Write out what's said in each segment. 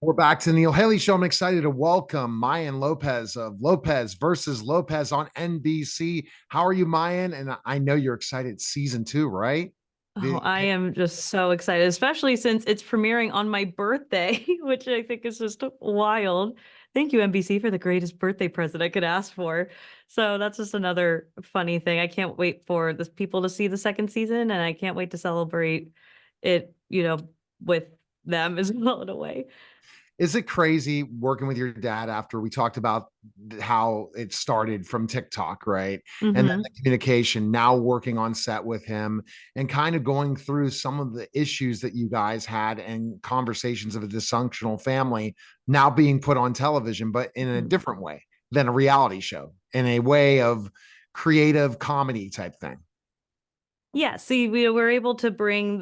We're back to the Neil Haley Show. I'm excited to welcome Mayan Lopez of Lopez versus Lopez on NBC. How are you, Mayan? And I know you're excited. Season 2, right? Oh, I am just so excited, especially since it's premiering on my birthday, which I think is just wild. Thank you, NBC, for the greatest birthday present I could ask for. So that's just another funny thing. I can't wait for the people to see the second season, and I can't wait to celebrate it, with them as well in a way. Is it crazy working with your dad after we talked about how it started from TikTok, right? And then the Hmm. communication, now working on set with him and kind of going through some of the issues that you guys had and conversations of a dysfunctional family now being put on television, but in a different way than a reality show, in a way of creative comedy type thing. Yeah, see, we were able to bring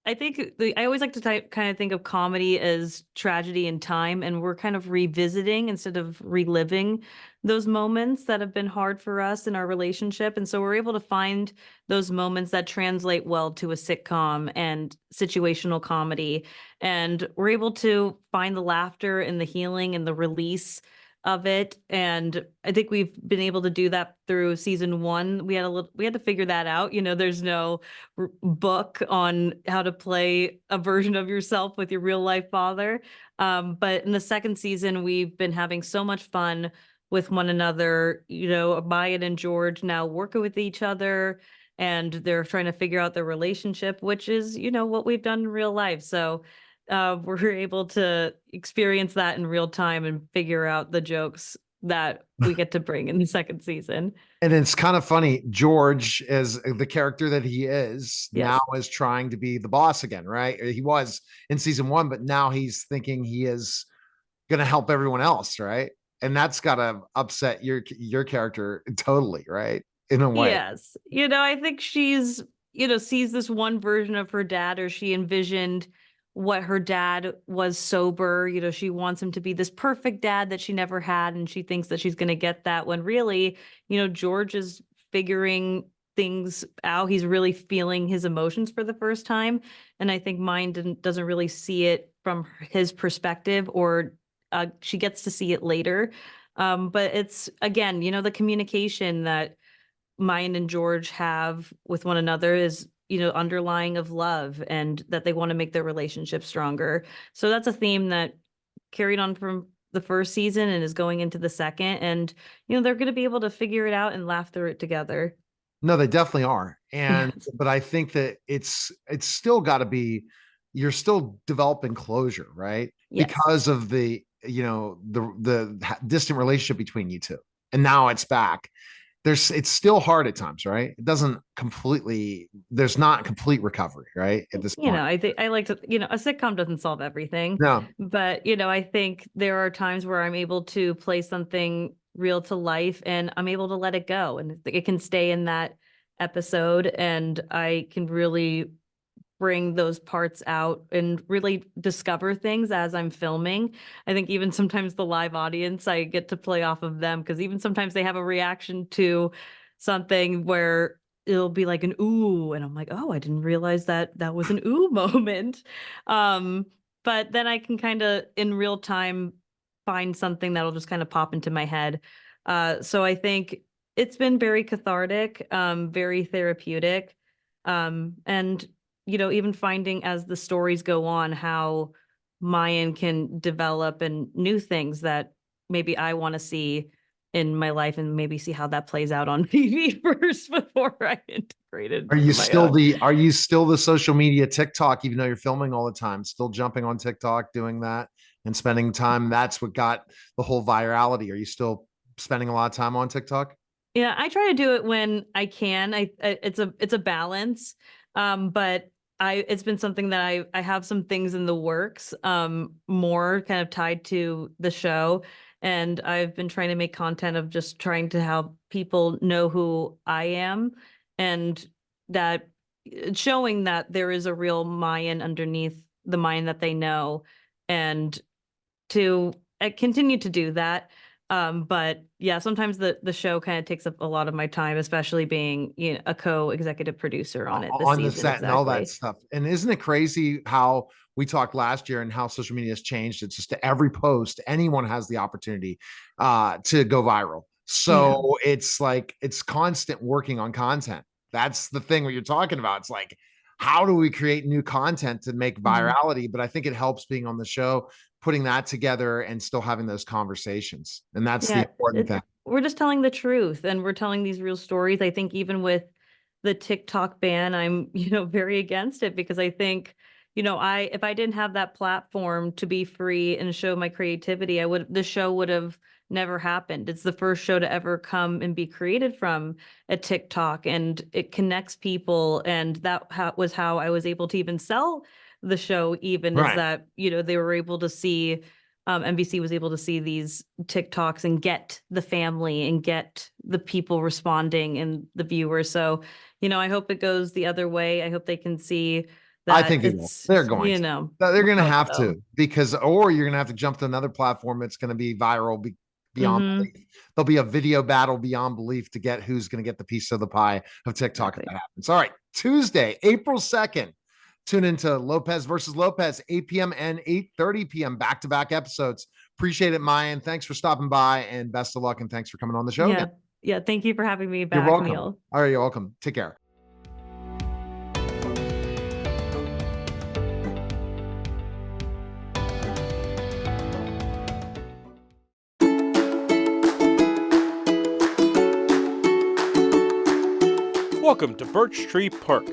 I think I always like to kind of think of comedy as tragedy in time, and we're kind of revisiting instead of reliving those moments that have been hard for us in our relationship. And so we're able to find those moments that translate well to a sitcom and situational comedy. And we're able to find the laughter and the healing and the release of it. And I think we've been able to do that through season one. We had to figure that out. There's no book on how to play a version of yourself with your real life father. But in the second season, we've been having so much fun with one another. Maya and George now working with each other, and they're trying to figure out their relationship, which is, what we've done in real life. So we're able to experience that in real time and figure out the jokes that we get to bring in the second season. And it's kind of funny. George, as the character that he is now, Yes. is trying to be the boss again, right? He was in season one, but now he's thinking he is going to help everyone else, right? And that's got to upset your character totally, right? In a way. Yes. I think she's, sees this one version of her dad, or she envisioned what her dad was sober. She wants him to be this perfect dad that she never had. And she thinks that she's going to get that when really, George is figuring things out. He's really feeling his emotions for the first time. And I think mine doesn't really see it from his perspective, or she gets to see it later. But it's, again, the communication that mine and George have with one another is, underlying of love, and that they want to make their relationship stronger. So that's a theme that carried on from the first season and is going into the second. And, they're going to be able to figure it out and laugh through it together. No, they definitely are. And Yes. but I think that it's still got to be, you're still developing closure, right? Yes. Because of the, the distant relationship between you two. And now it's back. It's still hard at times, right? It doesn't completely, there's not complete recovery, right? At this point. I think I like to, a sitcom doesn't solve everything, No. but, I think there are times where I'm able to play something real to life, and I'm able to let it go, and it can stay in that episode, and I can really bring those parts out and really discover things as I'm filming. I think even sometimes the live audience, I get to play off of them, because even sometimes they have a reaction to something where it'll be like an ooh, and I'm like, oh, I didn't realize that that was an ooh moment. Um, but then I can kind of in real time find something that'll just kind of pop into my head. So I think it's been very cathartic, very therapeutic. And even finding as the stories go on how Mayan can develop and new things that maybe I want to see in my life, and maybe see how that plays out on TV first before I integrate it Are into you my still own. the social media TikTok, even though you're filming all the time, still jumping on TikTok, doing that and spending time? That's what got the whole virality. Are you still spending a lot of time on TikTok? Yeah, I try to do it when I can. It's a balance. But it's been something that I have some things in the works, more kind of tied to the show. And I've been trying to make content of just trying to help people know who I am, and that showing that there is a real Mayan underneath the Mayan that they know, and to continue to do that. But yeah, sometimes the show kind of takes up a lot of my time, especially being, a co-executive producer on it this On the season. set and all that Exactly. stuff. And isn't it crazy how we talked last year and how social media has changed. It's just every post, anyone has the opportunity to go viral. Yeah. So it's like it's constant working on content. That's the thing what you're talking about. It's like, how do we create new content to make Mhm. virality? But I think it helps being on the show, putting that together and still having those conversations. And that's the Yeah, important thing. we're just telling the truth and we're telling these real stories. I think even with the TikTok ban, I'm, very against it because I think, if I didn't have that platform to be free and show my creativity, the show would have never happened. It's the first show to ever come and be created from a TikTok, and it connects people. And was how I was able to even sell the show, even is Right. that, they were able to see, NBC was able to see these TikToks and get the family and get the people responding and the viewers. So, I hope it goes the other way. I hope they can see I that think it will. They're going to. They're going to I hope have so. to because, or you're going to have to jump to another platform. It's going to be viral beyond Hmm. belief. There'll be a video battle beyond belief to get who's going to get the piece of the pie of TikTok if Exactly. that happens. All right, Tuesday, April 2nd. Tune into Lopez versus Lopez, 8 p.m. and 8:30 p.m. back-to-back episodes. Appreciate it, Mayan. Thanks for stopping by, and best of luck. And thanks for coming on the show again. Yeah. Yeah. Thank you for having me You're back, welcome. Neil. All right, you're welcome. Take care. Welcome to Birch Tree Park.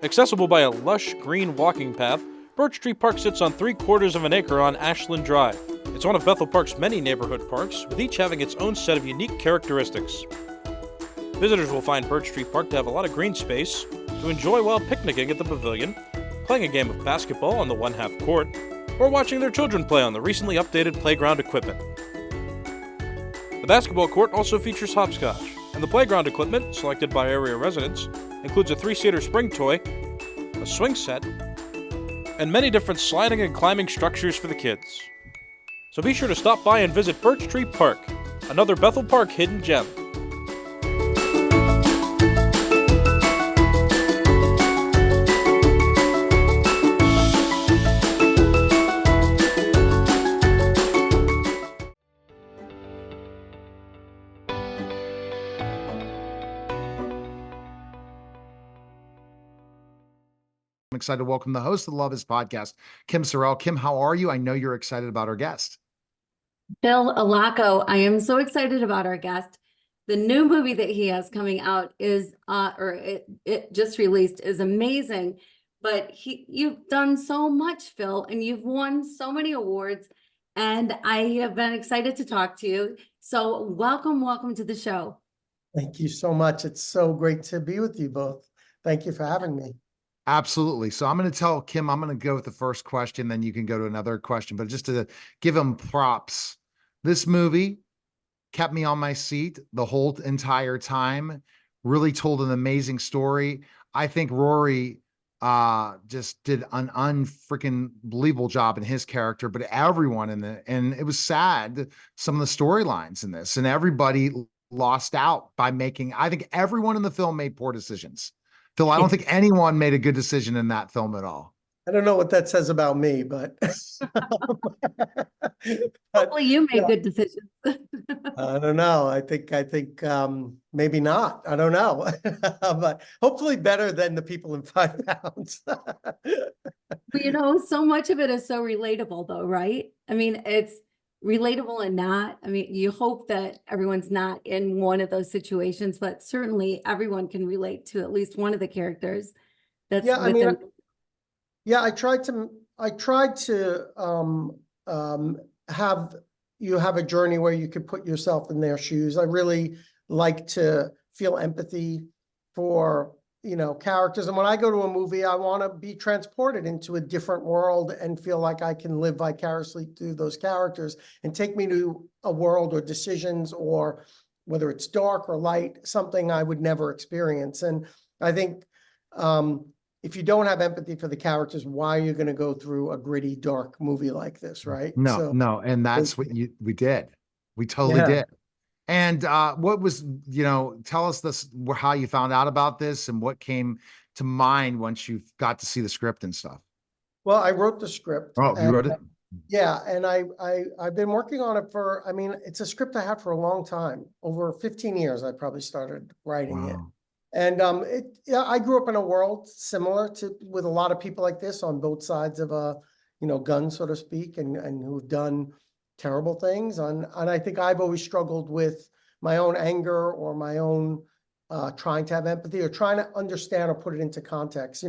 Accessible by a lush green walking path, Birch Tree Park sits on 3/4 of an acre on Ashland Drive. It's one of Bethel Park's many neighborhood parks, with each having its own set of unique characteristics. Visitors will find Birch Tree Park to have a lot of green space to enjoy while picnicking at the pavilion, playing a game of basketball on the one-half court, or watching their children play on the recently updated playground equipment. The basketball court also features hopscotch, and the playground equipment, selected by area residents, includes a 3-seater spring toy, a swing set, and many different sliding and climbing structures for the kids. So be sure to stop by and visit Birch Tree Park, another Bethel Park hidden gem. I'm excited to welcome the host of the Love Is podcast, Kim Sorrell. Kim, how are you? I know you're excited about our guest. Bill Alaco, I am so excited about our guest. The new movie that he has coming out is, it just released, is amazing. But you've done so much, Phil, and you've won so many awards, and I have been excited to talk to you. So welcome to the show. Thank you so much. It's so great to be with you both. Thank you for having me. Absolutely. So I'm going to tell Kim, I'm going to go with the first question, then you can go to another question. But just to give him props, this movie kept me on my seat the whole entire time, really told an amazing story. I think Rory just did an unfreaking believable job in his character, but everyone and it was sad, some of the storylines in this, and everybody lost out by I think everyone in the film made poor decisions. Phil, I don't think anyone made a good decision in that film at all. I don't know what that says about me, but Hopefully you made good decisions. I don't know. I think maybe not. I don't know. But hopefully better than the people in 5 pounds. But so much of it is so relatable though, right? I mean, it's relatable and not. I mean, you hope that everyone's not in one of those situations, but certainly everyone can relate to at least one of the characters that's Yeah, I within. mean, yeah, I tried to have you have a journey where you could put yourself in their shoes. I really like to feel empathy for, characters. And when I go to a movie, I want to be transported into a different world and feel like I can live vicariously through those characters and take me to a world or decisions, or whether it's dark or light, something I would never experience. And I think, if you don't have empathy for the characters, why are you going to go through a gritty, dark movie like this, right? No. And that's what we did. We totally did. And what was, tell us how you found out about this and what came to mind once you got to see the script and stuff. Well, I wrote the script. Oh, you and, wrote it? Yeah, and I've been working on it for, I mean, it's a script I had for a long time. Over 15 years, I probably started writing it. Wow. And yeah, I grew up in a world similar to, with a lot of people like this on both sides of a, gun, so to speak, and who've done terrible things. And I think I've always struggled with my own anger or my own trying to have empathy or trying to understand or put it into context.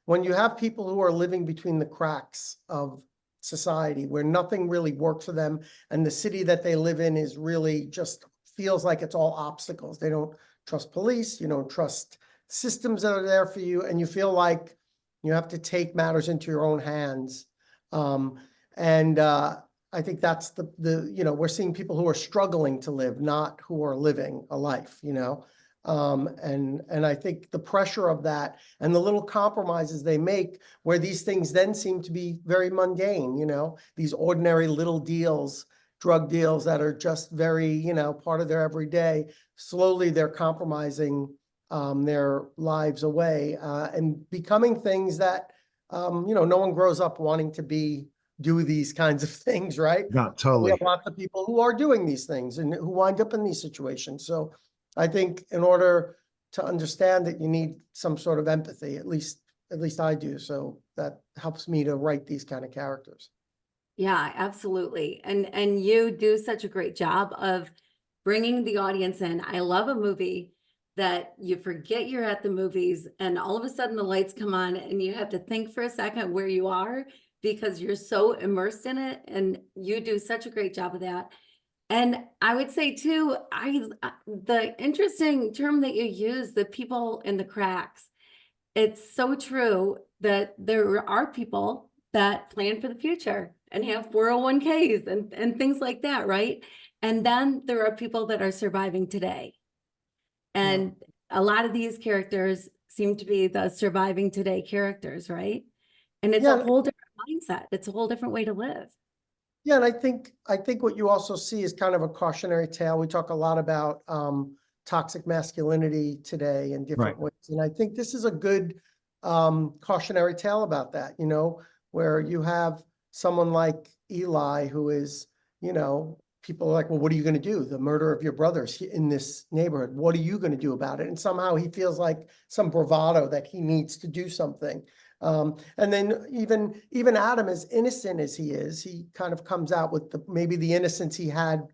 When you have people who are living between the cracks of society where nothing really works for them, and the city that they live in is really just feels like it's all obstacles. They don't trust police, you don't trust systems that are there for you, and you feel like you have to take matters into your own hands. I think that's we're seeing people who are struggling to live, not who are living a life, and I think the pressure of that and the little compromises they make where these things then seem to be very mundane, these ordinary little deals, drug deals that are just very, part of their everyday. Slowly they're compromising their lives away and becoming things that, no one grows up wanting to do these kinds of things, right? Yeah, We totally. have lots of people who are doing these things and who wind up in these situations. So I think in order to understand that, you need some sort of empathy, at least I do. So that helps me to write these kind of characters. Yeah, absolutely. And you do such a great job of bringing the audience in. I love a movie that you forget you're at the movies and all of a sudden the lights come on and you have to think for a second where you are because you're so immersed in it, and you do such a great job of that. And I would say too, the interesting term that you use, the people in the cracks, it's so true that there are people that plan for the future and have 401ks and things like that, right? And then there are people that are surviving today. And a lot of these characters seem to be the surviving today characters, right? And it's Yeah. a whole different mindset. It's a whole different way to live. Yeah, and I think what you also see is kind of a cautionary tale. We talk a lot about toxic masculinity today in different ways. And I think this is a good cautionary tale about that, where you have someone like Eli who is, people are like, well, what are you going to do? The murder of your brothers in this neighborhood. What are you going to do about it? And somehow he feels like some bravado that he needs to do something. And then even Adam, as innocent as he is, he kind of comes out with maybe the innocence he had,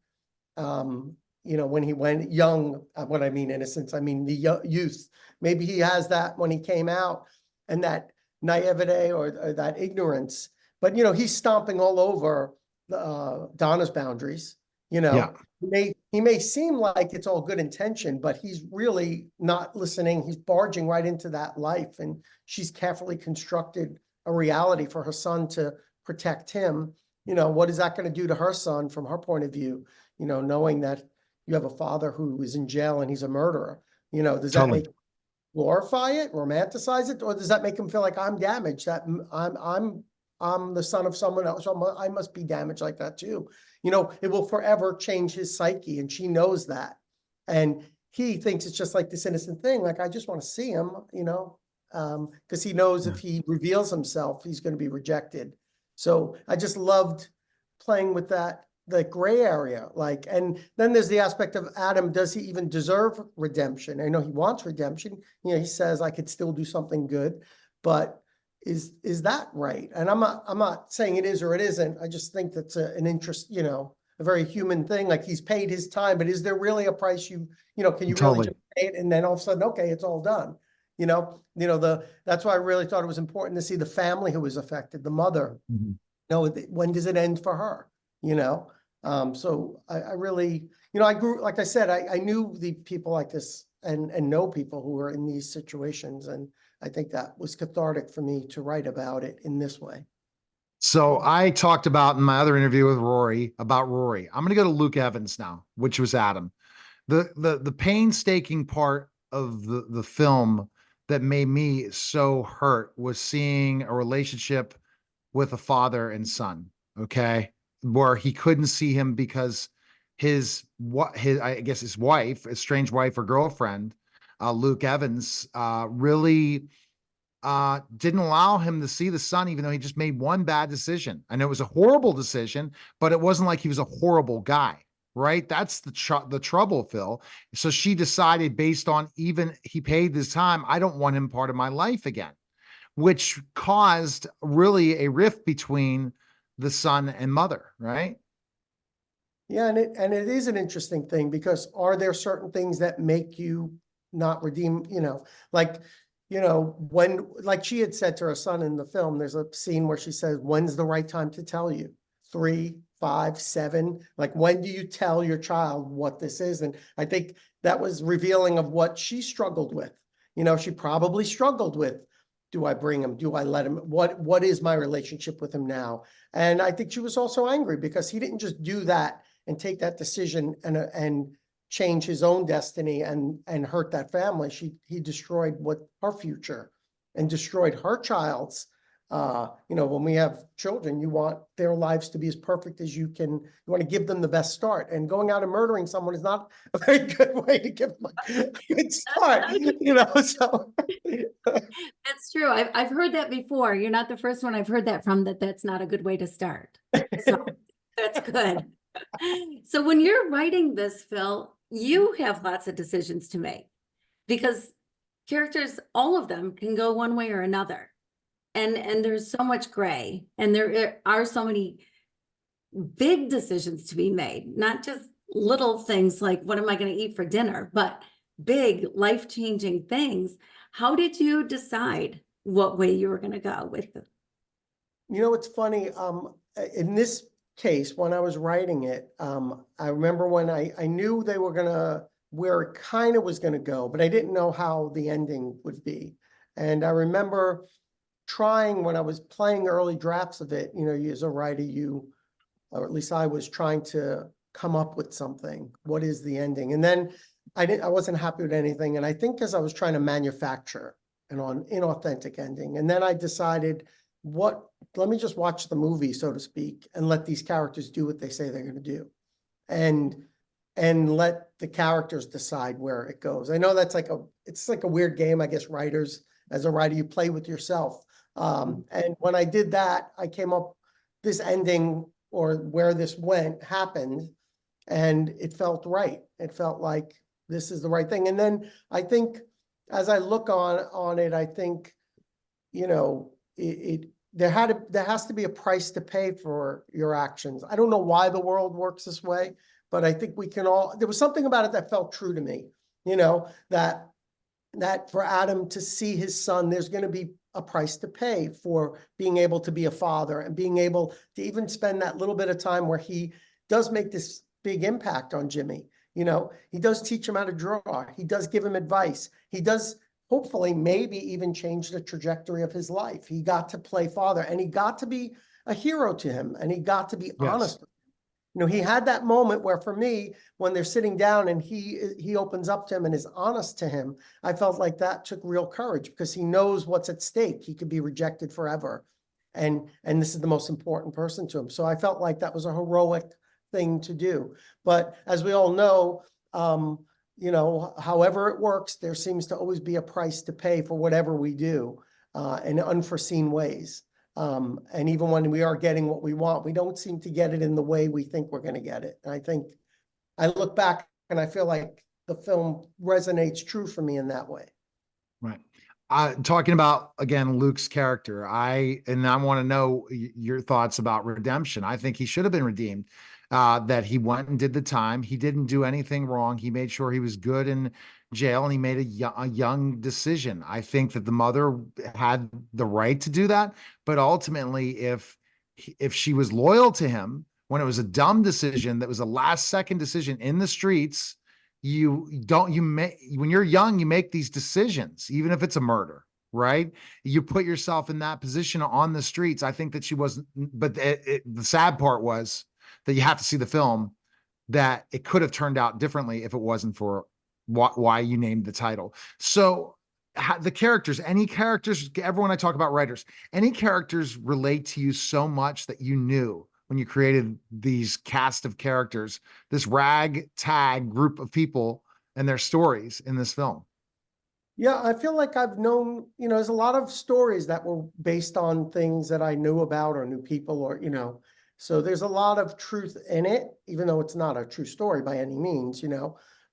when he went young. When I mean innocence, I mean the youth. Maybe he has that when he came out, and that naivete or that ignorance. But he's stomping all over Donna's boundaries. Yeah. He may seem like it's all good intention, but he's really not listening. He's barging right into that life, and she's carefully constructed a reality for her son to protect him. What is that going to do to her son from her point of view? Knowing that you have a father who is in jail and he's a murderer. Does that Totally. make glorify it, romanticize it, or does that make him feel like I'm damaged? That I'm the son of someone else. So I must be damaged like that too. It will forever change his psyche, and she knows that. And he thinks it's just like this innocent thing. Like, I just want to see him, because he knows if he reveals himself, he's going to be rejected. So I just loved playing with that, the gray area. And then there's the aspect of Adam. Does he even deserve redemption? I know he wants redemption. He says, I could still do something good, but is that right? And I'm not saying it is or it isn't. I just think that's an interest, a very human thing. Like, he's paid his time, but is there really a price can you really just pay it? And then all of a sudden, okay, it's all done. That's why I really thought it was important to see the family who was affected, the mother. When does it end for her? So I really, I grew, like I said, I knew the people like this and know people who were in these situations. And I think that was cathartic for me to write about it in this way. So I talked about in my other interview with Rory about Rory. I'm going to go to Luke Evans now, which was Adam. The painstaking part of the film that made me so hurt was seeing a relationship with a father and son. Okay. Where he couldn't see him because his wife, estranged wife or girlfriend, Luke Evans, really didn't allow him to see the son, even though he just made one bad decision. I know it was a horrible decision, but it wasn't like he was a horrible guy, right? That's the trouble, Phil. So she decided, based on, even he paid this time, I don't want him part of my life again, which caused really a rift between the son and mother, right? Yeah, and it is an interesting thing, because are there certain things that make you not redeem, like, when, like she had said to her son in the film, there's a scene where she says, when's the right time to tell you? 3, 5, 7, like, when do you tell your child what this is? And I think that was revealing of what she struggled with. She probably struggled with, do I bring him? Do I let him? What is my relationship with him now? And I think she was also angry because he didn't just do that and take that decision and change his own destiny and hurt that family. He destroyed her future and destroyed her child's. When we have children, you want their lives to be as perfect as you can. You want to give them the best start, and going out and murdering someone is not a very good way to give them a good start. So That's true. I've heard that before. You're not the first one I've heard that from, that's not a good way to start. So that's good. So when you're writing this, Phil, you have lots of decisions to make, because characters, all of them can go one way or another. And there's so much gray, and there are so many big decisions to be made, not just little things like, what am I going to eat for dinner, but big life-changing things. How did you decide what way you were going to go with it? It's funny, in this case, when I was writing it, I remember when I knew they were gonna, where it kind of was gonna go, but I didn't know how the ending would be. And I remember trying, when I was playing early drafts of it, you as a writer, or at least I was trying to come up with something. What is the ending? And then I wasn't happy with anything. And I think because I was trying to manufacture an inauthentic ending. And then I decided, let me just watch the movie, so to speak, and let these characters do what they say they're going to do. And let the characters decide where it goes. I know it's like a weird game, I guess, writers, as a writer, you play with yourself. And when I did that, I came up, this ending, or where this happened, and it felt right. It felt like this is the right thing. And then I think, as I look on it, I think, there has to be a price to pay for your actions. I don't know why the world works this way, but I think there was something about it that felt true to me, that for Adam to see his son, there's going to be a price to pay for being able to be a father, and being able to even spend that little bit of time where he does make this big impact on Jimmy. He does teach him how to draw. He does give him advice. He does hopefully maybe even change the trajectory of his life. He got to play father, and he got to be a hero to him, and he got to be honest. He had that moment where, for me, when they're sitting down and he opens up to him and is honest to him, I felt like that took real courage, because he knows what's at stake. He could be rejected forever. And this is the most important person to him. So I felt like that was a heroic thing to do. But as we all know, however it works, there seems to always be a price to pay for whatever we do, in unforeseen ways. And even when we are getting what we want, we don't seem to get it in the way we think we're going to get it. And I think I look back and I feel like the film resonates true for me in that way. Right. Talking about, again, Luke's character, I want to know your thoughts about redemption. I think he should have been redeemed. That he went and did the time. He didn't do anything wrong. He made sure he was good in jail, and he made a young decision. I think that the mother had the right to do that, but ultimately, if she was loyal to him when it was a dumb decision, that was a last second decision in the streets, when you're young, you make these decisions, even if it's a murder, right? You put yourself in that position on the streets. I think that she wasn't, but the sad part was that you have to see the film, that it could have turned out differently if it wasn't for why you named the title. So the characters, everyone I talk about writers, any characters relate to you so much that you knew when you created these cast of characters, this ragtag group of people and their stories in this film? Yeah, I feel like I've known, there's a lot of stories that were based on things that I knew about or knew people or, so there's a lot of truth in it, even though it's not a true story by any means.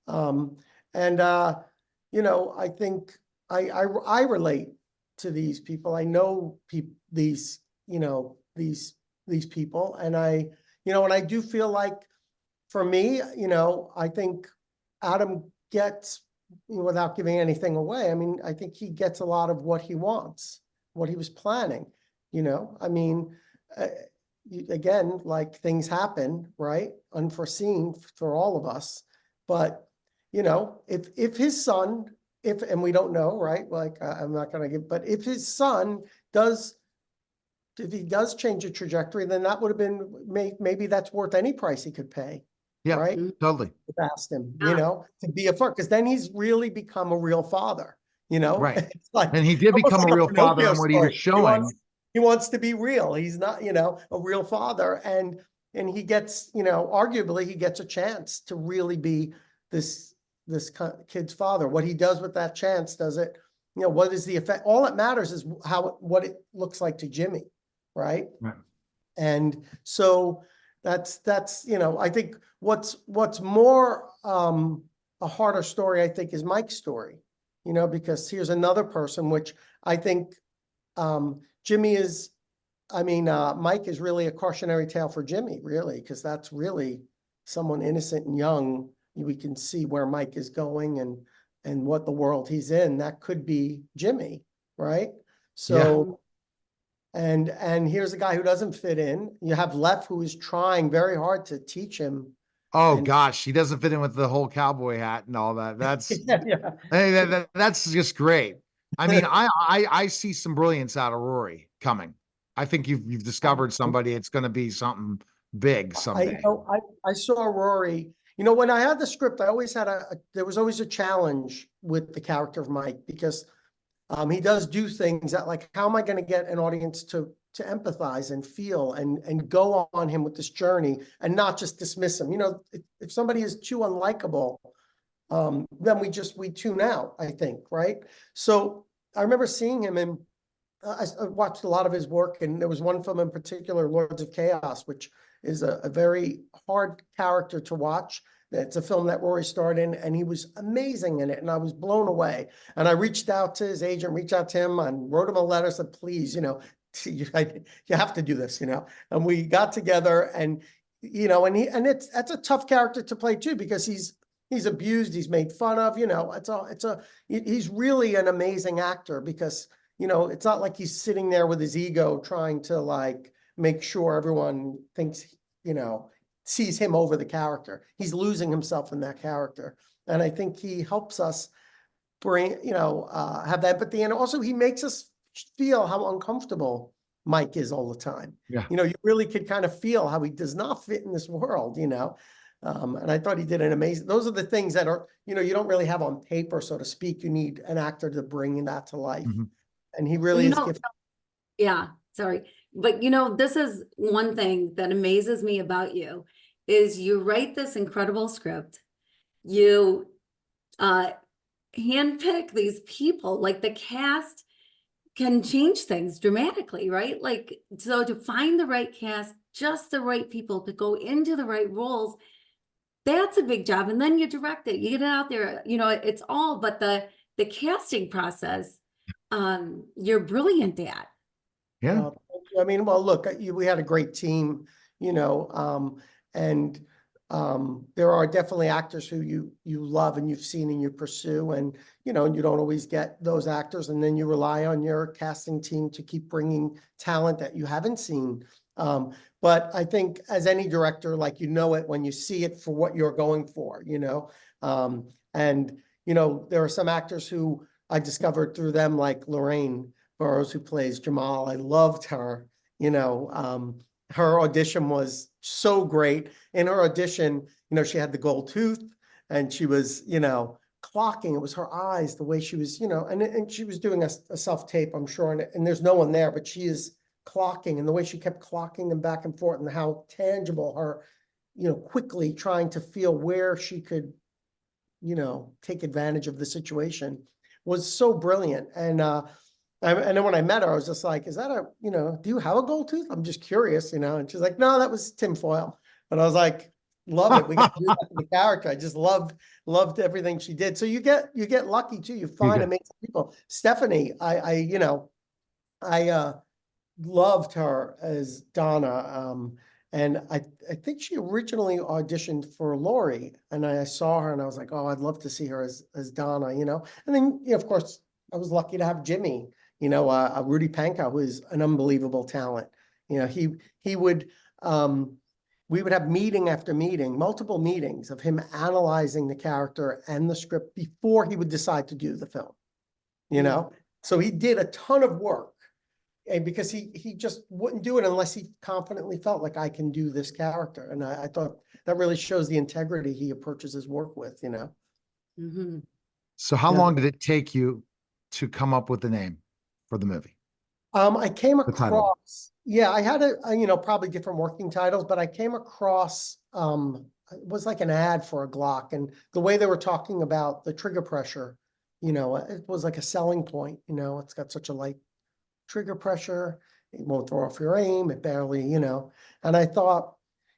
Um, and, I think I relate to these people. I know these people, and and I do feel like for me, I think Adam gets, without giving anything away, I mean, I think he gets a lot of what he wants, what he was planning, I mean, uh, again, like things happen, right? Unforeseen for all of us. But, if his son, and we don't know, right? Like, I'm not going to give, but if his son does, if he does change the trajectory, then that would have been, maybe that's worth any price he could pay, Yeah, right? totally. Asked him, Yeah. to be a father, because then he's really become a real father, Right. It's like And he did almost become like a real father Pinocchio in what he was story. showing. He wants to be real. He's not, a real father, and he gets, arguably he gets a chance to really be this kid's father. What he does with that chance, does it, what is the effect? All that matters is what it looks like to Jimmy, right? Right. And so that's, I think what's more, a harder story, I think, is Mike's story, because here's another person, which I think, Jimmy is, Mike is really a cautionary tale for Jimmy, really, because that's really someone innocent and young. We can see where Mike is going and what the world he's in. That could be Jimmy, right? So, and here's a guy who doesn't fit in. You have Lev, who is trying very hard to teach him. Oh And- gosh, he doesn't fit in with the whole cowboy hat and all that. That's Yeah. hey, that's just great. I mean, I see some brilliance out of Rory coming. I think you've discovered somebody. It's going to be something big someday. I saw Rory. When I had the script, I always had there was always a challenge with the character of Mike, because he does do things that, like, how am I going to get an audience to empathize and feel and go on him with this journey and not just dismiss him? If somebody is too unlikable, then we tune out, I think, right? So I remember seeing him, and I watched a lot of his work, and there was one film in particular, Lords of Chaos, which is a very hard character to watch. It's a film that Rory starred in, and he was amazing in it, and I was blown away. And I reached out to his agent, reached out to him, and wrote him a letter, said, please, you have to do this, And we got together, and that's a tough character to play too, because he's abused, he's made fun of, he's really an amazing actor, because it's not like he's sitting there with his ego trying to, like, make sure everyone thinks, sees him over the character. He's losing himself in that character. And I think he helps us bring, have empathy. And also he makes us feel how uncomfortable Mike is all the time. Yeah. You really could kind of feel how he does not fit in this world, and I thought he did an amazing, those are the things that are, you don't really have on paper, so to speak. You need an actor to bring that to life. Mhm. And he really is gifted. Yeah, sorry. But this is one thing that amazes me about you, is you write this incredible script. You handpick these people, like the cast can change things dramatically, right? Like, so to find the right cast, just the right people to go into the right roles, that's a big job. And then you direct it, you get it out there, it's all, but the casting process, you're brilliant at. Yeah. Well, look, we had a great team, and there are definitely actors who you love and you've seen and you pursue, and you don't always get those actors, and then you rely on your casting team to keep bringing talent that you haven't seen. But I think as any director, like, it when you see it for what you're going for, and there are some actors who I discovered through them, like Lorraine Burroughs, who plays Jamal. I loved her. Her audition was so great. In her audition, she had the gold tooth, and she was, clocking. It was her eyes, the way she was, and she was doing a self-tape, I'm sure, and there's no one there, but she is clocking, and the way she kept clocking them back and forth, and how tangible her, quickly trying to feel where she could, take advantage of the situation was so brilliant. And and then when I met her, I was just like, is that a, you know, do you have a gold tooth? I'm just curious, you know? And she's like, no, that was tinfoil. And I was like, love it. We got to do that for the character. I just loved everything she did. So you get lucky too. You find get- amazing people. Stephanie, I loved her as Donna. And I think she originally auditioned for Laurie, and I saw her and I was like, oh, I'd love to see her as Donna, you know? And then, you know, of course, I was lucky to have Jimmy, you know, Rudy Pankow, who is an unbelievable talent. You know, he would, we would have meeting after meeting, multiple meetings of him analyzing the character and the script before he would decide to do the film, you know? So he did a ton of work. And because he just wouldn't do it unless he confidently felt like I can do this character. And I thought that really shows the integrity he approaches his work with, you know? Mhm. So how Yeah. long did it take you to come up with the name for the movie? I came The title. across, yeah, I had you know, probably different working titles, but I came across, it was like an ad for a Glock, and the way they were talking about the trigger pressure, you know, it was like a selling point, you know, it's got such a light trigger pressure, it won't throw off your aim, it barely, you know, and I thought,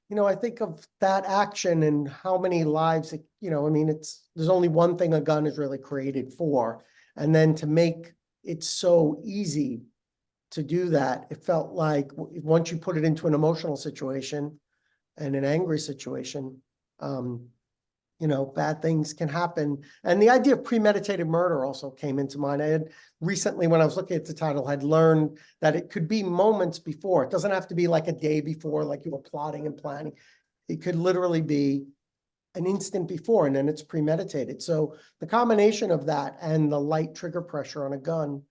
you know, I think of that action and how many lives, it, you know, I mean, there's only one thing a gun is really created for, and then to make it so easy to do that, it felt like once you put it into an emotional situation and an angry situation, you know, bad things can happen. And the idea of premeditated murder also came into mind. I had recently, when I was looking at the title, had learned that it could be moments before. It doesn't have to be like a day before, like you were plotting and planning. It could literally be an instant before, and then it's premeditated. So the combination of that and the light trigger pressure on a gun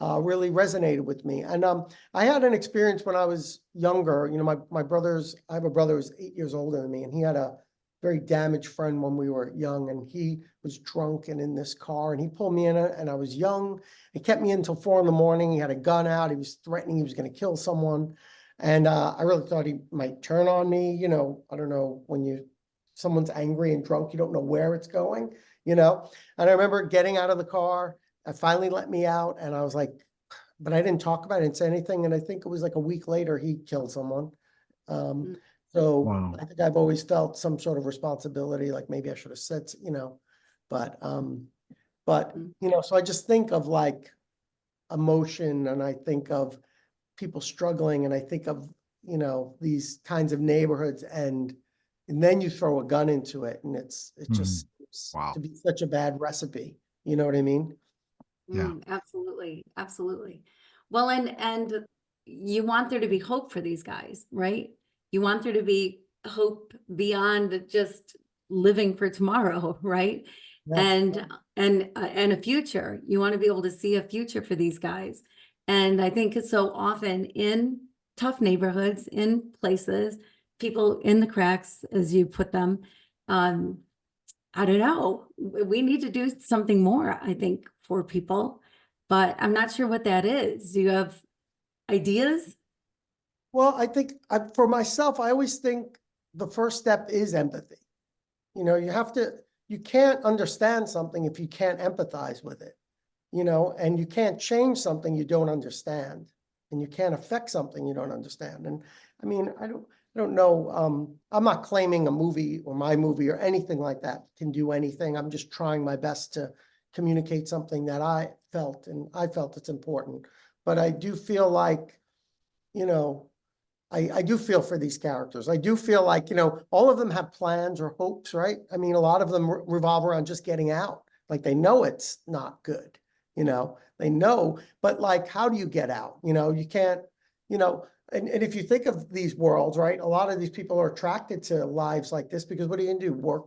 really resonated with me. And I had an experience when I was younger. You know, my brothers, I have a brother who's 8 years older than me, and he had a very damaged friend when we were young, and he was drunk and in this car, and he pulled me in it, and I was young. He kept me until 4 a.m. He had a gun out. He was threatening he was going to kill someone. And I really thought he might turn on me. You know, I don't know, when someone's angry and drunk, you don't know where it's going, you know? And I remember getting out of the car. I finally let me out, and I was like, but I didn't talk about it, I didn't say anything. And I think it was like a week later, he killed someone. So Wow. I think I've always felt some sort of responsibility, like maybe I should have said, you know, but, you know, so I just think of like emotion, and I think of people struggling, and I think of, you know, these kinds of neighborhoods, and then you throw a gun into it, and it just seems Wow. to be such a bad recipe. You know what I mean? Yeah. Absolutely, absolutely. Well, and you want there to be hope for these guys, right? You want there to be hope beyond just living for tomorrow, right? Yeah. And a future. You want to be able to see a future for these guys. And I think it's so often in tough neighborhoods, in places, people in the cracks, as you put them, I don't know. We need to do something more, I think, for people, but I'm not sure what that is. Do you have ideas? Well, I think for myself, I always think the first step is empathy. You know, you can't understand something if you can't empathize with it, you know, and you can't change something you don't understand, and you can't affect something you don't understand. And I mean, I don't know. I'm not claiming a movie or my movie or anything like that can do anything. I'm just trying my best to communicate something that I felt, and I felt it's important. But I do feel like, you know, I do feel for these characters. I do feel like, you know, all of them have plans or hopes, right? I mean, a lot of them revolve around just getting out. Like they know it's not good, you know, they know, but like, how do you get out? You know, you can't, you know, and if you think of these worlds, right, a lot of these people are attracted to lives like this because what are you gonna do? Work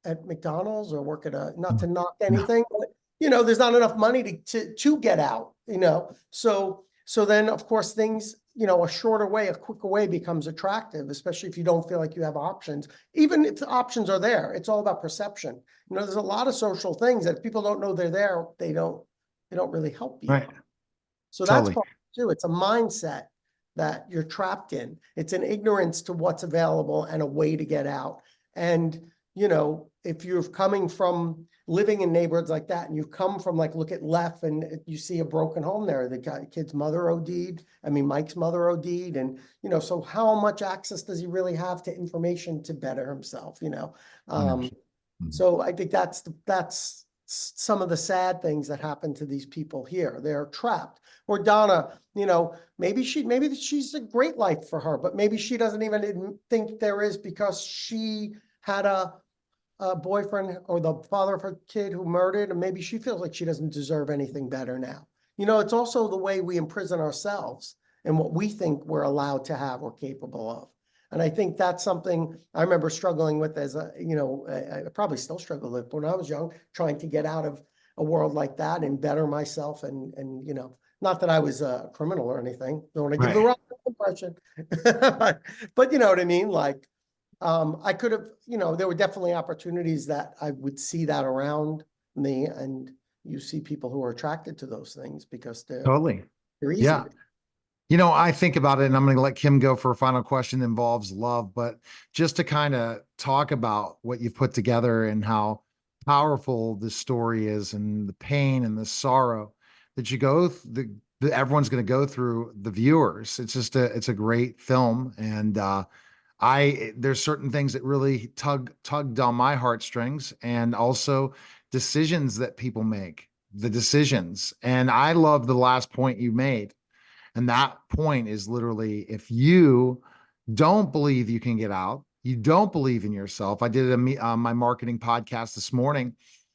at McDonald's or work at not to knock anything, but you know, there's not enough money to get out, you know? So then of course things, you know, a shorter way, a quicker way becomes attractive, especially if you don't feel like you have options. Even if the options are there, it's all about perception. You know, there's a lot of social things that if people don't know they're there, they don't really help you. Right. So that's Totally. part too. It's a mindset that you're trapped in. It's an ignorance to what's available and a way to get out. And, you know, if you're coming from living in neighborhoods like that and you come from like, look at Leff and you see a broken home there, the kid's mother OD'd, Mike's mother OD'd. And, you know, so how much access does he really have to information to better himself, you know? 100%. So I think that's some of the sad things that happen to these people here. They're trapped. Or Donna, you know, maybe she's a great life for her, but maybe she doesn't even think there is because she had a boyfriend or the father of her kid who murdered, and maybe she feels like she doesn't deserve anything better now. You know, it's also the way we imprison ourselves and what we think we're allowed to have or capable of. And I think that's something I remember struggling with as a, you know, I probably still struggle with when I was young, trying to get out of a world like that and better myself. And you know, not that I was a criminal or anything. Don't want to give the wrong impression, but you know what I mean? Like, I could have, you know, there were definitely opportunities that I would see that around me, and you see people who are attracted to those things because they're easy. Yeah. You know, I think about it, and I'm going to let Kim go for a final question that involves love, but just to kind of talk about what you've put together and how powerful this story is and the pain and the sorrow that you go, that everyone's going to go through, the viewers. It's just it's a great film. And, there's certain things that really tugged on my heartstrings, and also decisions that people make, the decisions. And I love the last point you made. And that point is literally, if you don't believe you can get out, you don't believe in yourself. I did my marketing podcast this morning,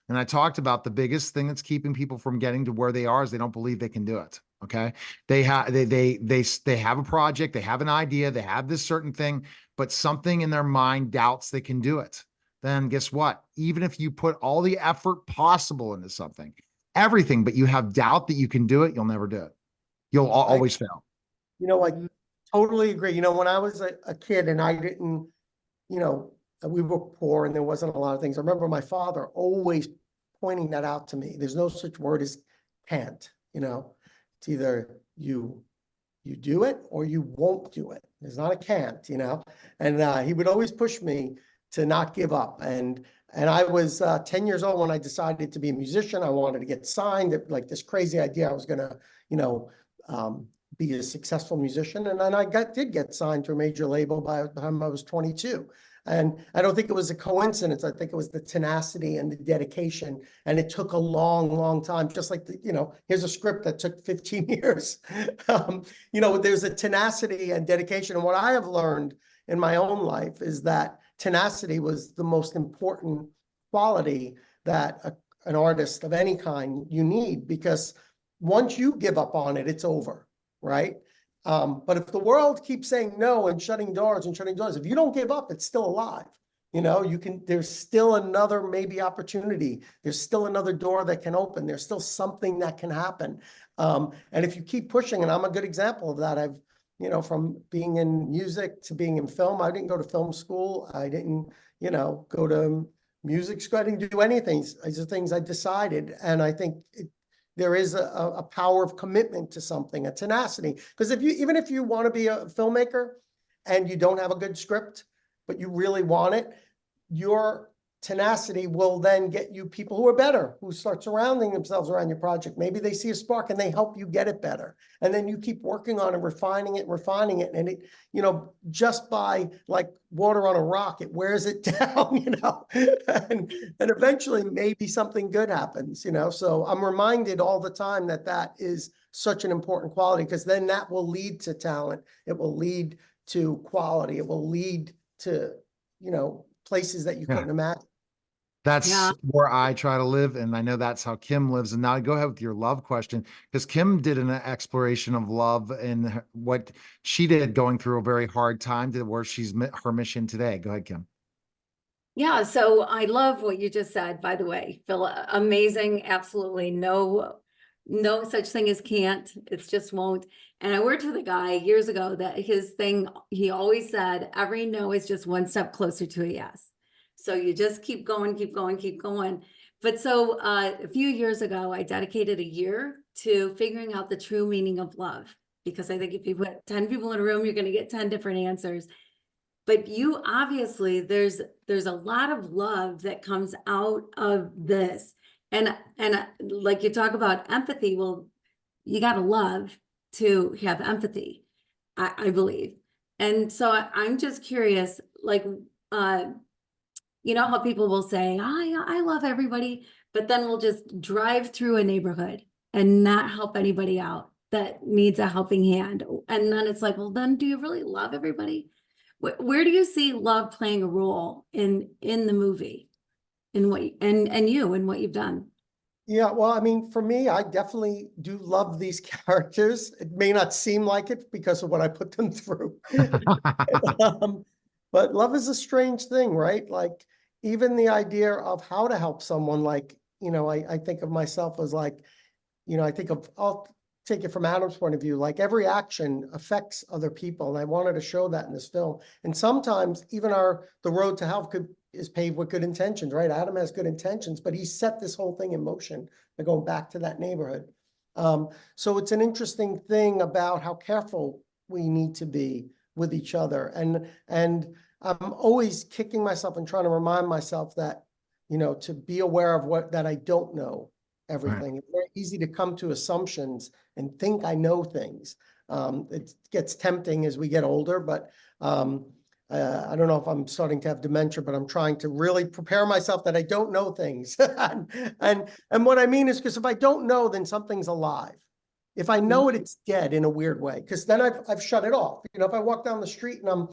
and I talked about the biggest thing that's keeping people from getting to where they are is they don't believe they can do it. Okay. They have a project, they have an idea, they have this certain thing, but something in their mind doubts they can do it. Then guess what? Even if you put all the effort possible into something, everything, but you have doubt that you can do it, you'll never do it. You'll always fail. You know, I totally agree. You know, when I was a kid and I didn't, you know, we were poor and there wasn't a lot of things. I remember my father always pointing that out to me. There's no such word as can't, you know, it's either you do it or you won't do it. There's not a can't, you know, and he would always push me to not give up. And I was 10 years old when I decided to be a musician. I wanted to get signed. Like this crazy idea I was going to, you know, be a successful musician. And then I did get signed to a major label by the time I was 22. And I don't think it was a coincidence. I think it was the tenacity and the dedication. And it took a long, long time, just like, you know, here's a script that took 15 years. You know, there's a tenacity and dedication. And what I have learned in my own life is that tenacity was the most important quality that an artist of any kind you need, because once you give up on it, it's over, right? But if the world keeps saying no and shutting doors, if you don't give up, it's still alive. You know, there's still another maybe opportunity. There's still another door that can open. There's still something that can happen. And if you keep pushing, and I'm a good example of that, I've, you know, from being in music to being in film, I didn't go to film school. I didn't, you know, go to music school. I didn't do anything. These are things I decided. And I think there is a power of commitment to something, a tenacity. Because even if you want to be a filmmaker and you don't have a good script, but you really want it, your tenacity will then get you people who are better, who start surrounding themselves around your project. Maybe they see a spark and they help you get it better. And then you keep working on it, refining it. And it, you know, just by like water on a rock, it wears it down, you know, and eventually maybe something good happens, you know? So I'm reminded all the time that that is such an important quality, because then that will lead to talent. It will lead to quality. It will lead to, you know, places that you couldn't imagine. That's where I try to live. And I know that's how Kim lives. And now go ahead with your love question, because Kim did an exploration of love and what she did going through a very hard time to where she's her mission today. Go ahead, Kim. Yeah, so I love what you just said, by the way, Phil. Amazing. Absolutely no such thing as can't. It's just won't. And I worked with a guy years ago that his thing, he always said, every no is just one step closer to a yes. So you just keep going, keep going, keep going. But so a few years ago, I dedicated a year to figuring out the true meaning of love, because I think if you put 10 people in a room, you're going to get 10 different answers. but you obviously, there's a lot of love that comes out of this. And like you talk about empathy, well, you got to love to have empathy, I believe. And so I'm just curious, like, you know how people will say, I love everybody, but then we'll just drive through a neighborhood and not help anybody out that needs a helping hand. And then it's like, well, then do you really love everybody? Where do you see love playing a role in the movie, in what and you and what you've done? Yeah, well, I mean, for me, I definitely do love these characters. It may not seem like it because of what I put them through. But love is a strange thing, right? Like, even the idea of how to help someone, like, I think of myself as like, I'll take it from Adam's point of view, like every action affects other people. And I wanted to show that in this film. And sometimes even the road to hell is paved with good intentions, right? Adam has good intentions, but he set this whole thing in motion by going back to that neighborhood. So it's an interesting thing about how careful we need to be with each other. And I'm always kicking myself and trying to remind myself that, to be aware of that I don't know everything. Right. It's very easy to come to assumptions and think I know things. It gets tempting as we get older, but I don't know if I'm starting to have dementia, but I'm trying to really prepare myself that I don't know things. and what I mean is, because if I don't know, then something's alive. If I know it, it's dead in a weird way, because then I've shut it off. If I walk down the street and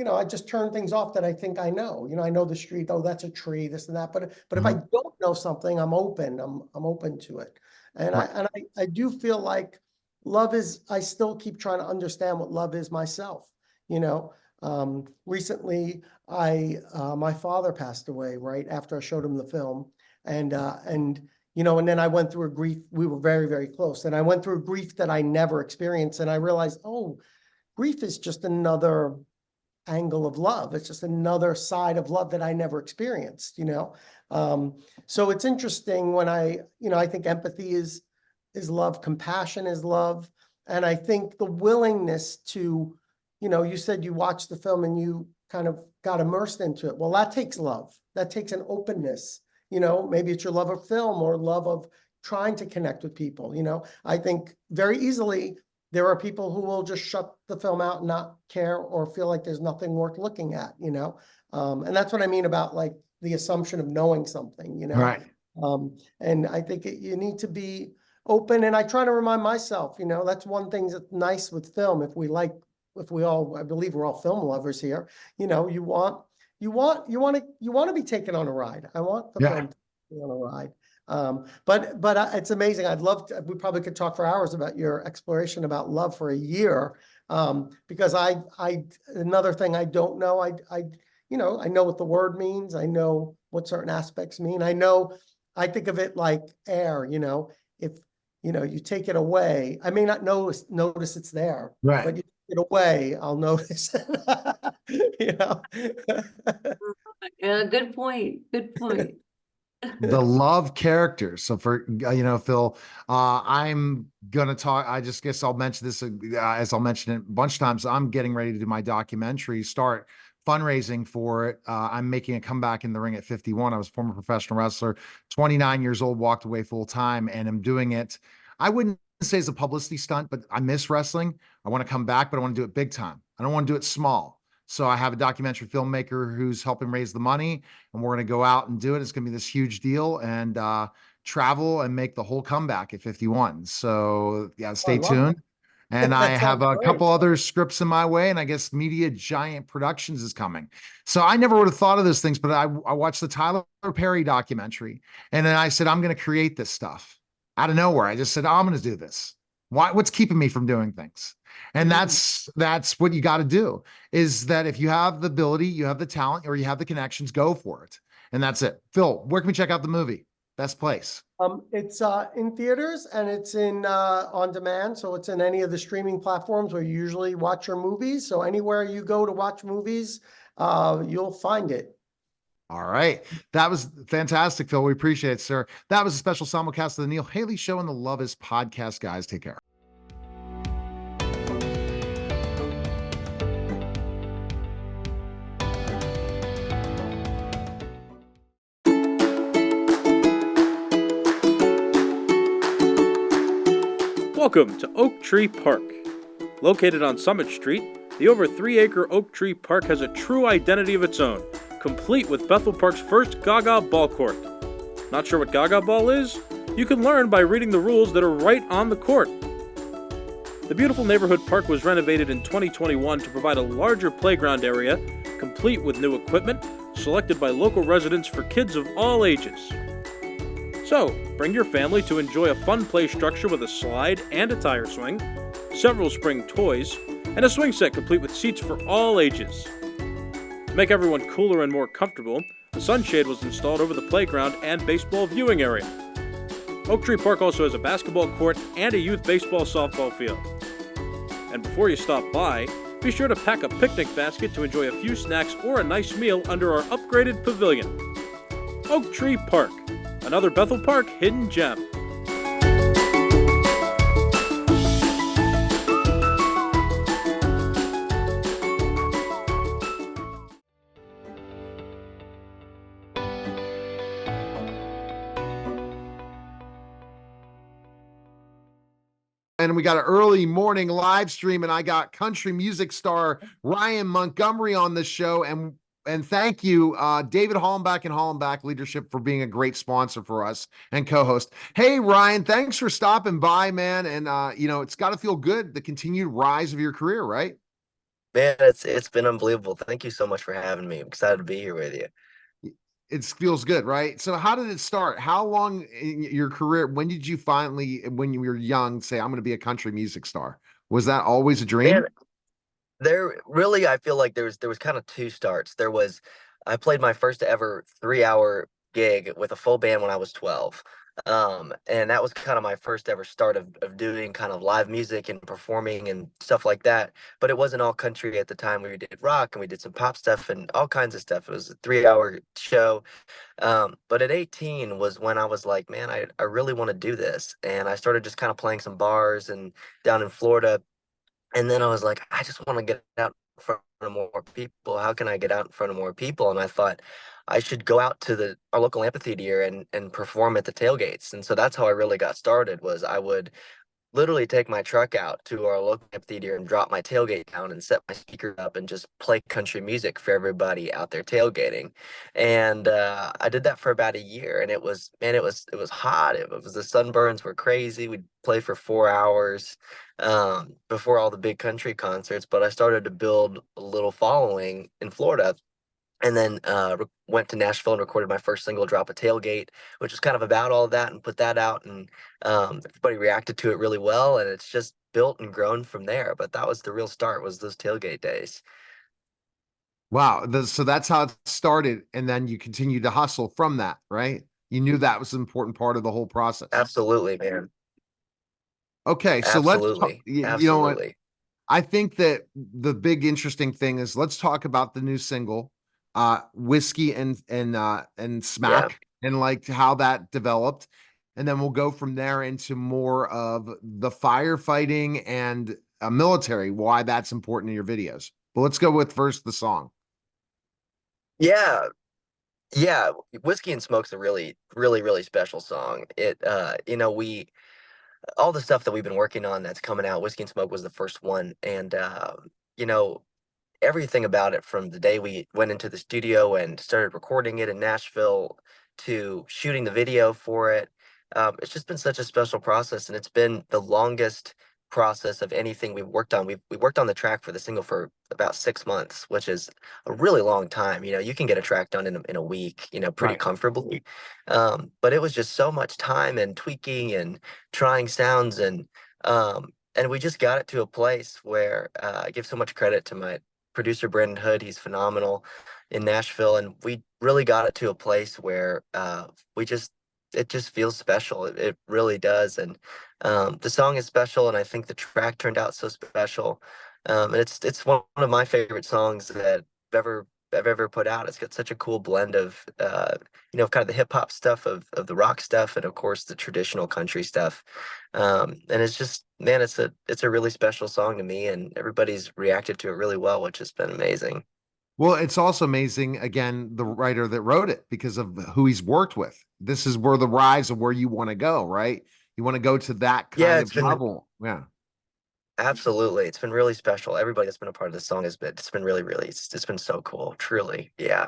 I just turn things off that I think I know. I know the street. Oh, that's a tree. This and that. But if I don't know something, I'm open. I'm open to it. And I do feel like love is. I still keep trying to understand what love is myself. Recently, my father passed away right after I showed him the film, and then I went through a grief. We were very, very close, and I went through a grief that I never experienced, and I realized, oh, grief is just another angle of love. It's just another side of love that I never experienced. So it's interesting when I think empathy is love, compassion is love, and I think the willingness to, you said you watched the film and you kind of got immersed into it. Well, that takes love. That takes an openness. Maybe it's your love of film or love of trying to connect with people. I think very easily there are people who will just shut the film out and not care or feel like there's nothing worth looking at, and that's what I mean about like the assumption of knowing something, Right. And I think you need to be open. And I try to remind myself, that's one thing that's nice with film. I believe we're all film lovers here. You want to be taken on a ride. I want the film to be on a ride. But it's amazing. We probably could talk for hours about your exploration about love for a year. Because another ththing I don't know, I know what the word means. I know what certain aspects mean. I think of it like air, if, you take it away, I may not notice it's there, Right. but you take it away, I'll notice. Yeah, good point. Good point. The love characters. So for, Phil, I'm going to talk, I just guess I'll mention this as I'll mention it a bunch of times. I'm getting ready to do my documentary, start fundraising for it. I'm making a comeback in the ring at 51. I was a former professional wrestler, 29 years old, walked away full time, and I'm doing it. I wouldn't say it's a publicity stunt, but I miss wrestling. I want to come back, but I want to do it big time. I don't want to do it small. So I have a documentary filmmaker who's helping raise the money, and we're going to go out and do it. It's going to be this huge deal, and travel and make the whole comeback at 51. So yeah, stay tuned. And I have a couple other scripts in my way, and I guess Media Giant Productions is coming. So I never would have thought of those things, but I watched the Tyler Perry documentary, and then I said, I'm going to create this stuff out of nowhere. I just said, I'm going to do this. What's keeping me from doing things? And that's what you got to do, is that if you have the ability, you have the talent, or you have the connections, go for it. And that's it. Phil, where can we check out the movie? Best place. It's in theaters, and it's in on demand. So it's in any of the streaming platforms where you usually watch your movies. So anywhere you go to watch movies, you'll find it. All right. That was fantastic, Phil. We appreciate it, sir. That was a special simulcast of the Neil Haley Show and the Love Is Podcast, guys. Take care. Welcome to Oak Tree Park. Located on Summit Street, the over 3-acre Oak Tree Park has a true identity of its own, complete with Bethel Park's first Gaga Ball court. Not sure what Gaga Ball is? You can learn by reading the rules that are right on the court. The beautiful neighborhood park was renovated in 2021 to provide a larger playground area, complete with new equipment, selected by local residents for kids of all ages. So, bring your family to enjoy a fun play structure with a slide and a tire swing, several spring toys, and a swing set complete with seats for all ages. To make everyone cooler and more comfortable, a sunshade was installed over the playground and baseball viewing area. Oak Tree Park also has a basketball court and a youth baseball softball field. And before you stop by, be sure to pack a picnic basket to enjoy a few snacks or a nice meal under our upgraded pavilion. Oak Tree Park, another Bethel Park hidden gem. And we got an early morning live stream, and I got country music star Ryan Montgomery on the show. And thank you, David Hollenbach and Hollenbach Leadership, for being a great sponsor for us and co-host. Hey, Ryan, thanks for stopping by, man. And it's got to feel good, the continued rise of your career, right? Man, it's been unbelievable. Thank you so much for having me. I'm excited to be here with you. It feels good, right? So how did it start? How long in your career, when did you finally, when you were young, say, I'm going to be a country music star? Was that always a dream? Man, I feel like there was kind of two starts. I played my first ever 3-hour gig with a full band when I was 12. And that was kind of my first ever start of doing kind of live music and performing and stuff like that. But it wasn't all country at the time. We did rock and we did some pop stuff and all kinds of stuff. It was a 3-hour show. But at 18 was when I was like, man, I really want to do this. And I started just kind of playing some bars and down in Florida. And then I was like, I just want to get out in front of more people. How can I get out in front of more people? And I thought I should go out to our local amphitheater and perform at the tailgates. And so that's how I really got started. Was I would literally take my truck out to our local amphitheater and drop my tailgate down and set my speakers up and just play country music for everybody out there tailgating. And I did that for about a year, and it was hot. It was the sunburns were crazy. We'd play for 4 hours before all the big country concerts. But I started to build a little following in Florida. And then went to Nashville and recorded my first single, Drop a Tailgate, which was kind of about all of that, and put that out. And everybody reacted to it really well. And it's just built and grown from there. But that was the real start, was those tailgate days. Wow. So that's how it started. And then you continued to hustle from that, right? You knew that was an important part of the whole process. Absolutely, man. Okay. So Absolutely. you know what? Absolutely. I think that the big interesting thing is, let's talk about the new single, Whiskey and Smack, and like how that developed. And then we'll go from there into more of the firefighting and military, why that's important in your videos. But let's go with first the song. Yeah. Whiskey and Smoke's a really, really, really special song. It, all the stuff that we've been working on that's coming out, Whiskey and Smoke was the first one. And, everything about it, from the day we went into the studio and started recording it in Nashville to shooting the video for it, it's just been such a special process. And it's been the longest process of anything we've worked on. We worked on the track for the single for about 6 months, which is a really long time. You can get a track done in a week, pretty comfortably. But it was just so much time and tweaking and trying sounds, and we just got it to a place where I give so much credit to my producer Brandon Hood. He's phenomenal in Nashville, and we really got it to a place where it just feels special. It really does. And the song is special, and I think the track turned out so special. And it's one of my favorite songs that I've ever put out. It's got such a cool blend of kind of the hip hop stuff, of the rock stuff, and of course the traditional country stuff. And it's just, man, it's a really special song to me, and everybody's reacted to it really well, which has been amazing. Well, it's also amazing, again, the writer that wrote it, because of who he's worked with. This is where the rise of where you want to go, right? You want to go to that Yeah, kind it's of been level. Yeah. absolutely. It's been really special. Everybody that's been a part of the song has been. It's been really, really. It's been so cool. Truly, yeah.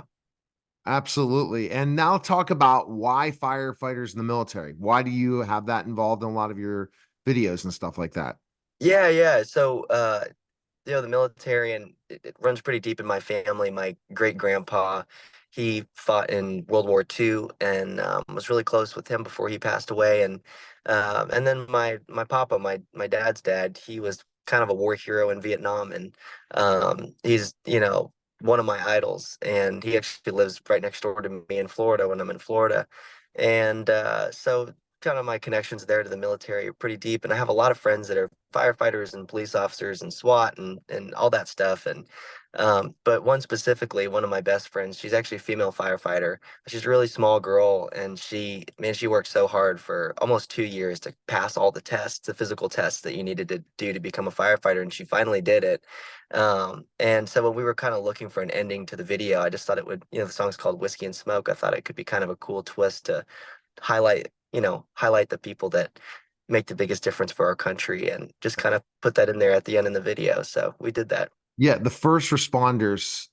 Absolutely. And now talk about why firefighters in the military. Why do you have that involved in a lot of your videos and stuff like that? Yeah, yeah. So, the military, and it runs pretty deep in my family. My great grandpa, he fought in World War II, and was really close with him before he passed away. And then my papa, my dad's dad, he was kind of a war hero in Vietnam, and he's one of my idols. And he actually lives right next door to me in Florida when I'm in Florida, and so kind of my connections there to the military are pretty deep. And I have a lot of friends that are firefighters and police officers and SWAT and all that stuff. And but one specifically, one of my best friends, she's actually a female firefighter. She's a really small girl, and she worked so hard for almost 2 years to pass all the tests, the physical tests that you needed to do to become a firefighter, and she finally did it. And so when we were kind of looking for an ending to the video, I just thought it would, the song's called Whiskey and Smoke. I thought it could be kind of a cool twist to highlight the people that make the biggest difference for our country, and just kind of put that in there at the end in the video. So we did that. Yeah. The first responders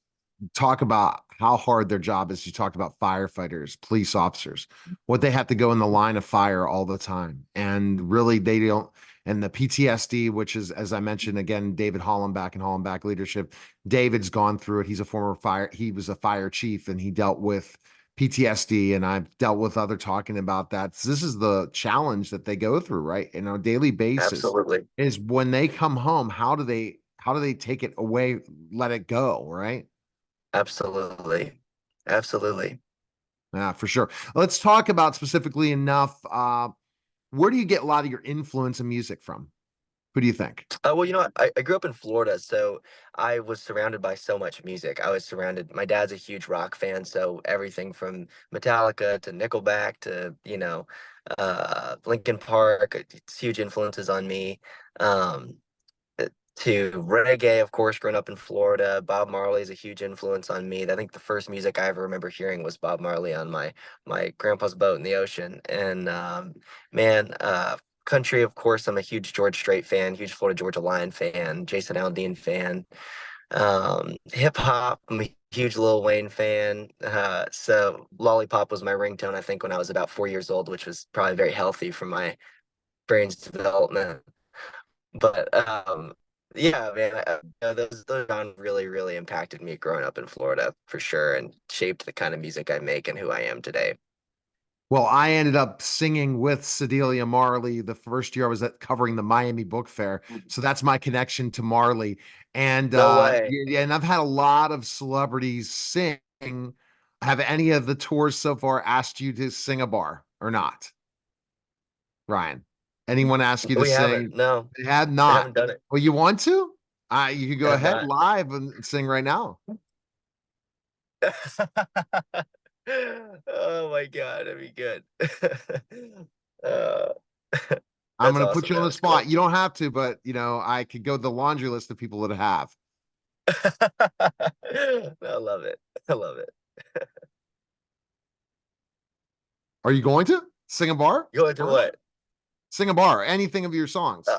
talk about how hard their job is. You talked about firefighters, police officers, what they have to go in the line of fire all the time. And really, they don't. And the PTSD, which is, as I mentioned, again, David Hollenbach and Hollenbach Leadership, David's gone through it. He was a fire chief, and he dealt with PTSD, and I've dealt with other talking about that. So this is the challenge that they go through, right? On a daily basis Absolutely. is when they come home, how do they take it away, let it go, right? Absolutely. Absolutely. Yeah, for sure. Let's talk about specifically enough. Where do you get a lot of your influence in music from? Who do you think? Well, I grew up in Florida, so I was surrounded by so much music. I was surrounded. My dad's a huge rock fan, so everything from Metallica to Nickelback to Linkin Park, it's huge influences on me. Um, to reggae, of course, growing up in Florida. Bob Marley is a huge influence on me. I think the first music I ever remember hearing was Bob Marley on my grandpa's boat in the ocean. And man, country, of course, I'm a huge George Strait fan, huge Florida Georgia Line fan, Jason Aldean fan. Hip hop, I'm a huge Lil Wayne fan. So Lollipop was my ringtone, I think, when I was about 4 years old, which was probably very healthy for my brain's development. But yeah, man, those genres really, really impacted me growing up in Florida for sure, and shaped the kind of music I make and who I am today. Well, I ended up singing with Sedalia Marley the first year I was covering the Miami Book Fair. So that's my connection to Marley. And No way. yeah, and I've had a lot of celebrities sing. Have any of the tours so far asked you to sing a bar or not? Ryan, anyone ask you to We haven't. sing? No, They had I not. haven't done it. Well, you want to? You could go I have ahead not. live and sing right now. Oh my God, that'd be good. Uh, I'm that's going to put awesome, you on man. the That's cool. spot. You don't have to, but I could go the laundry list of people that have. I love it. I love it. Are you going to sing a bar? Go into what? Sing a bar, anything of your songs, Uh,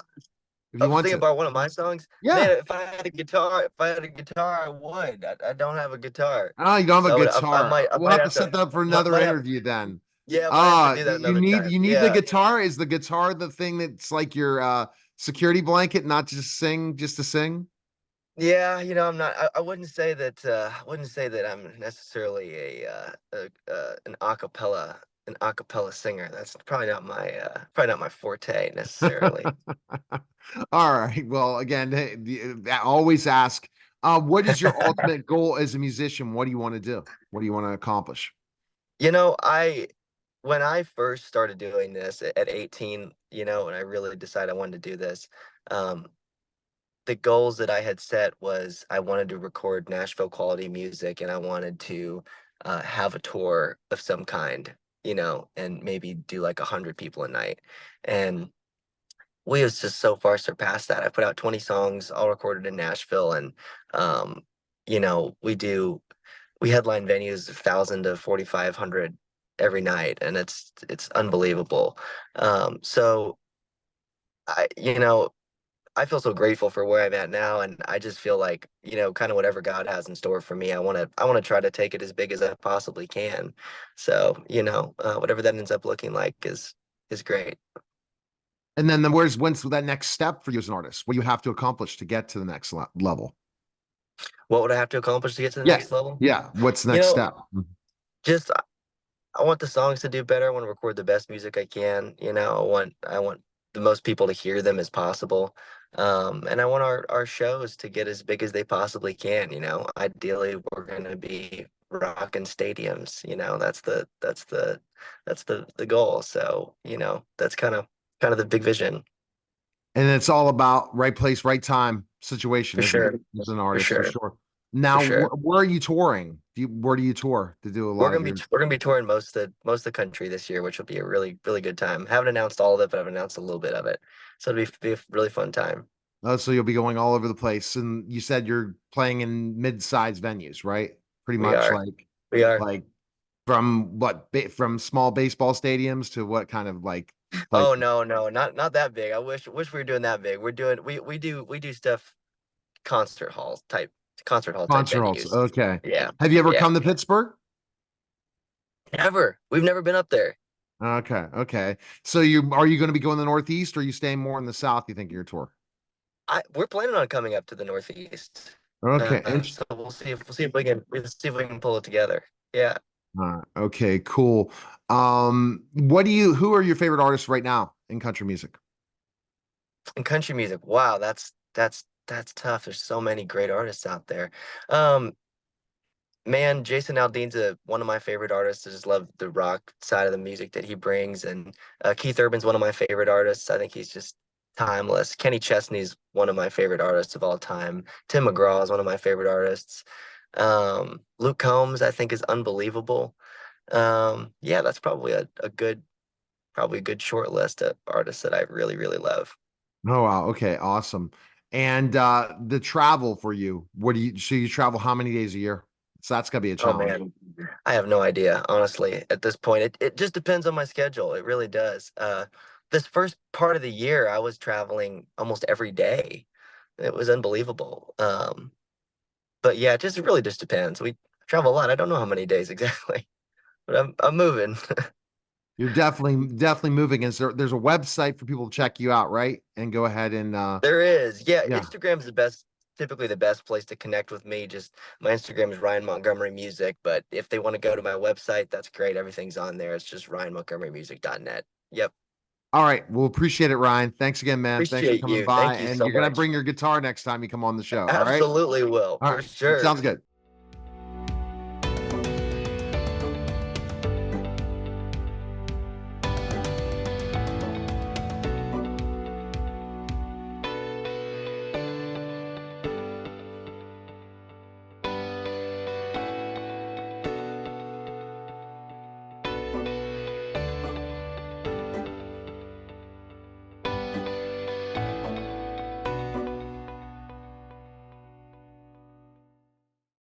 if I you was want thinking to. about one of my songs. Yeah. Man, if I had a guitar, I would. I don't have a guitar. Oh, you don't have a So I guitar. might I We'll might have to have set to that up for another might have interview then. yeah, might have to do that You another need time. you need the Yeah. guitar. Is the guitar the thing that's like your security blanket, not just to sing? Yeah, I wouldn't say that I'm necessarily an acapella singer. That's probably not my forte necessarily. All right. Well, again, I always ask, what is your ultimate goal as a musician? What do you want to do? What do you want to accomplish? I when I first started doing this at 18, and I really decided I wanted to do this, um, the goals that I had set was I wanted to record Nashville quality music, and I wanted to have a tour of some kind, and maybe do like 100 people a night. And we have just so far surpassed that. I put out 20 songs, all recorded in Nashville, and um, we headline venues of 1,000 to 4,500 every night, and it's unbelievable. So you know, I feel so grateful for where I'm at now, and I just feel like, kind of whatever God has in store for me, I want to try to take it as big as I possibly can. So, whatever that ends up looking like is great. And then when's that next step for you as an artist? What do you have to accomplish to get to the next level? What would I have to accomplish to get to the Yeah. next level? Yeah. What's the You next know, step? just I want the songs to do better. I want to record the best music I can. I want the most people to hear them as possible. And I want our shows to get as big as they possibly can. Ideally we're gonna be rocking stadiums. That's the goal. So, that's kind of the big vision. And it's all about right place, right time situation, For isn't sure. it? As an artist, for sure. sure. Now, sure. where are you touring? Where do you tour to do a We're lot of gonna your? be we're gonna be touring most of the country this year, which will be a really, really good time. Haven't announced all of it, but I've announced a little bit of it. So it'll be a really fun time. Oh, so you'll be going all over the place, and you said you're playing in mid-sized venues, right? Pretty We much are. like We are. like from from small baseball stadiums to what kind of like Oh places? no, not that big. I wish we were doing that big. We do stuff concert hall type Concert halls. venues. Okay. Yeah. Have you ever Yeah. come to Pittsburgh? Never. We've never been up there. Okay. Okay. So are you going to be going to the Northeast, or are you staying more in the South, you think, your tour? We're planning on coming up to the Northeast. Okay. So we'll see if we can pull it together. Yeah. Okay, cool. Who are your favorite artists right now in country music? And country music. Wow, that's tough. There's so many great artists out there. Um, Man, Jason Aldean's one of my favorite artists. I just love the rock side of the music that he brings. And Keith Urban's one of my favorite artists. I think he's just timeless. Kenny Chesney's one of my favorite artists of all time. Tim McGraw is one of my favorite artists. Luke Combs, I think, is unbelievable. Yeah, that's probably a good short list of artists that I really, really love. Oh wow, okay, awesome. And the travel for you, so you travel how many days a year? So that's gotta be a Oh challenge. man, I have no idea, honestly, at this point. It just depends on my schedule. It really does. This first part of the year, I was traveling almost every day. It was unbelievable. But yeah, it really just depends. We travel a lot. I don't know how many days exactly, but I'm moving. You're definitely moving. There's a website for people to check you out, right? And go ahead and There is. Yeah, yeah. Instagram's typically the best place to connect with me. Just my Instagram is Ryan Montgomery Music, but if they want to go to my website, that's great. Everything's on there. It's just ryanmontgomerymusic.net. Yep. All right. We'll appreciate it, Ryan. Thanks again, man. Thanks for Appreciate coming you. by. Thank you And so you're gonna much. bring your guitar next time you come on the show. All right. Absolutely will, All for right. sure. Sounds good.